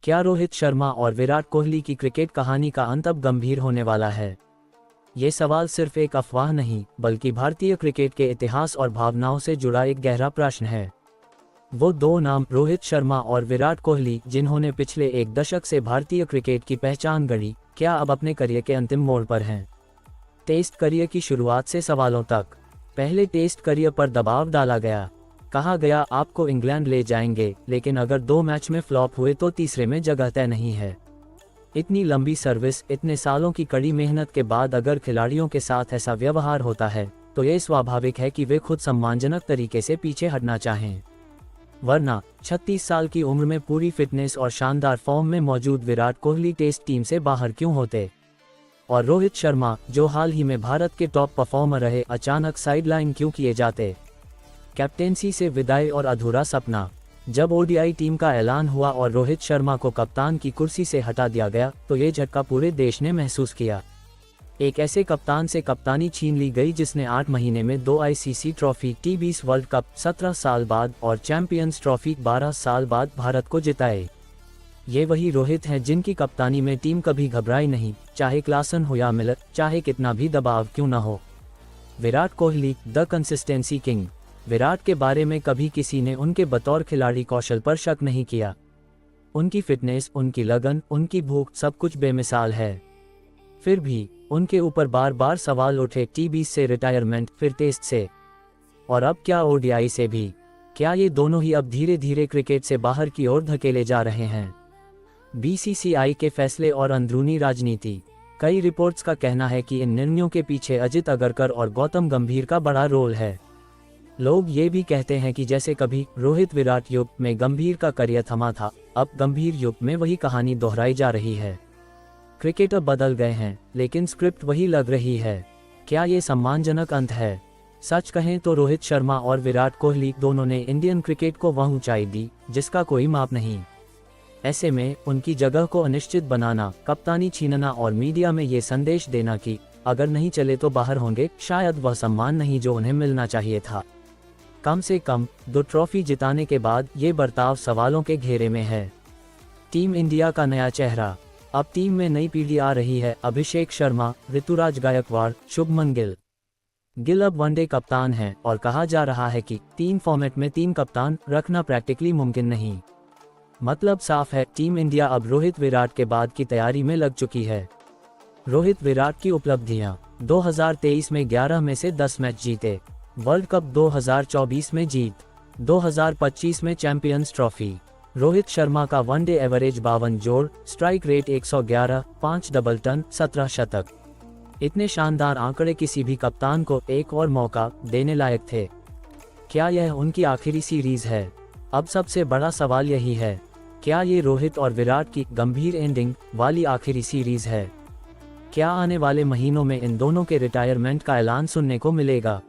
क्या रोहित शर्मा और विराट कोहली की क्रिकेट कहानी का अंत अब गंभीर होने वाला है? ये सवाल सिर्फ एक अफवाह नहीं, बल्कि भारतीय क्रिकेट के इतिहास और भावनाओं से जुड़ा एक गहरा प्रश्न है। वो दो नाम, रोहित शर्मा और विराट कोहली, जिन्होंने पिछले एक दशक से भारतीय क्रिकेट की पहचान गढ़ी, क्या अब अपने करियर के अंतिम मोड़ पर हैं? टेस्ट करियर की शुरुआत से सवालों तक। पहले टेस्ट करियर पर दबाव डाला गया। कहा गया आपको इंग्लैंड ले जाएंगे, लेकिन अगर 2 मैच में फ्लॉप हुए तो तीसरे में जगह तय नहीं है। इतनी लंबी सर्विस, इतने सालों की कड़ी मेहनत के बाद अगर खिलाड़ियों के साथ ऐसा व्यवहार होता है, तो ये स्वाभाविक है कि वे खुद सम्मानजनक तरीके से पीछे हटना चाहें। वरना 36 साल की उम्र में पूरी फिटनेस और शानदार फॉर्म में मौजूद विराट कोहली टेस्ट टीम से बाहर क्यों होते? और रोहित शर्मा, जो हाल ही में भारत के टॉप परफॉर्मर रहे, अचानक साइडलाइन क्यों किए जाते? कैप्टेंसी से विदाई और अधूरा सपना। जब ओडीआई टीम का ऐलान हुआ और रोहित शर्मा को कप्तान की कुर्सी से हटा दिया गया, तो ये झटका पूरे देश ने महसूस किया। एक ऐसे कप्तान से कप्तानी छीन ली गई जिसने 8 महीने में 2 ICC trophy, T20 world cup 17 साल बाद और चैंपियंस ट्रॉफी 12 साल बाद भारत को जिताए। ये वही रोहित हैं जिनकी कप्तानी में टीम कभी घबराई नहीं, चाहे क्लासन हो या मिलर, चाहे कितना भी दबाव क्यों न हो। Virat Kohli, the consistency king. Virat के बारे में कभी किसी ने उनके बतौर खिलाड़ी कौशल पर शक नहीं किया। उनकी फिटनेस, उनकी लगन, उनकी भूख, सब कुछ बेमिसाल है। फिर भी उनके ऊपर बार बार सवाल उठे, T20 से रिटायरमेंट, फिर टेस्ट से, और अब क्या ओडीआई से भी। क्या ये दोनों ही अब धीरे धीरे क्रिकेट से बाहर की ओर धकेले जा रहे हैं? बीसीसीआई के फैसले और अंदरूनी राजनीति। कई रिपोर्ट्स का कहना है कि इन निर्णयों के पीछे अजित अगरकर और गौतम गंभीर का बड़ा रोल है। लोग ये भी कहते हैं कि जैसे कभी रोहित विराट युग में गंभीर का करियर थमा था, अब गंभीर युग में वही कहानी दोहराई जा रही है। क्रिकेटर बदल गए हैं, लेकिन स्क्रिप्ट वही लग रही है। क्या ये सम्मानजनक अंत है? सच कहें तो रोहित शर्मा और विराट कोहली दोनों ने इंडियन क्रिकेट को वह ऊंचाई दी जिसका कोई माप नहीं। ऐसे में उनकी जगह को अनिश्चित बनाना, कप्तानी छीनना और मीडिया में ये संदेश देना कि अगर नहीं चले तो बाहर होंगे, शायद वह सम्मान नहीं जो उन्हें मिलना चाहिए था। कम से कम 2 ट्रॉफी जिताने के बाद ये बर्ताव सवालों के घेरे में है। टीम इंडिया का नया चेहरा। अब टीम में नई पीढ़ी आ रही है। अभिषेक शर्मा, ऋतुराज गायकवाड़, शुभमन गिल। गिल अब वनडे कप्तान हैं और कहा जा रहा है कि 3 फॉर्मेट में 3 कप्तान रखना प्रैक्टिकली मुमकिन नहीं। मतलब साफ है, टीम इंडिया अब रोहित विराट के बाद की तैयारी में लग चुकी है। रोहित विराट की उपलब्धियां: 2023 में 11 में से 10 मैच जीते, वर्ल्ड कप 2024 में जीत, 2025 में चैंपियंस ट्रॉफी। रोहित शर्मा का वनडे एवरेज 52 जोड़, स्ट्राइक रेट 111, 5 डबल टन, 17 शतक। इतने शानदार आंकड़े किसी भी कप्तान को एक और मौका देने लायक थे। क्या यह उनकी आखिरी सीरीज है? अब सबसे बड़ा सवाल यही है, क्या ये रोहित और विराट की गंभीर एंडिंग वाली आखिरी सीरीज है? क्या आने वाले महीनों में इन दोनों के रिटायरमेंट का ऐलान सुनने को मिलेगा?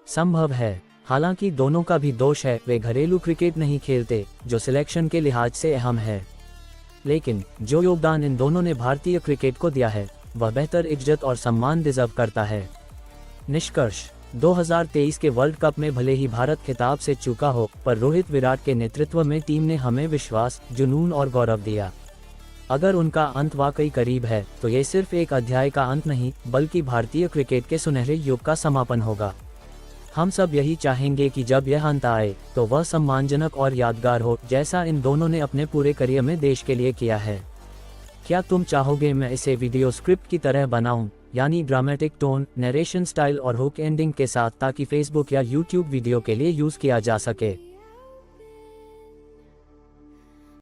संभव है। हालांकि दोनों का भी दोष है, वे घरेलू क्रिकेट नहीं खेलते, जो सिलेक्शन के लिहाज से अहम है। लेकिन जो योगदान इन दोनों ने भारतीय क्रिकेट को दिया है, वह बेहतर इज्जत और सम्मान डिजर्व करता है। निष्कर्ष: 2023 के वर्ल्ड कप में भले ही भारत खिताब से चूका हो, पर रोहित विराट के नेतृत्व में टीम ने हमें विश्वास, जुनून और गौरव दिया। अगर उनका अंत वाकई करीब है, तो ये सिर्फ एक अध्याय का अंत नहीं, बल्कि भारतीय क्रिकेट के सुनहरे युग का समापन होगा। हम सब यही चाहेंगे कि जब यह अंत आए, तो वह सम्मानजनक और यादगार हो, जैसा इन दोनों ने अपने पूरे करियर में देश के लिए किया है। क्या तुम चाहोगे मैं इसे वीडियो स्क्रिप्ट की तरह बनाऊं, यानी ड्रामेटिक टोन, नरेशन स्टाइल और हुक एंडिंग के साथ, ताकि फेसबुक या यूट्यूब वीडियो के लिए यूज किया जा सके?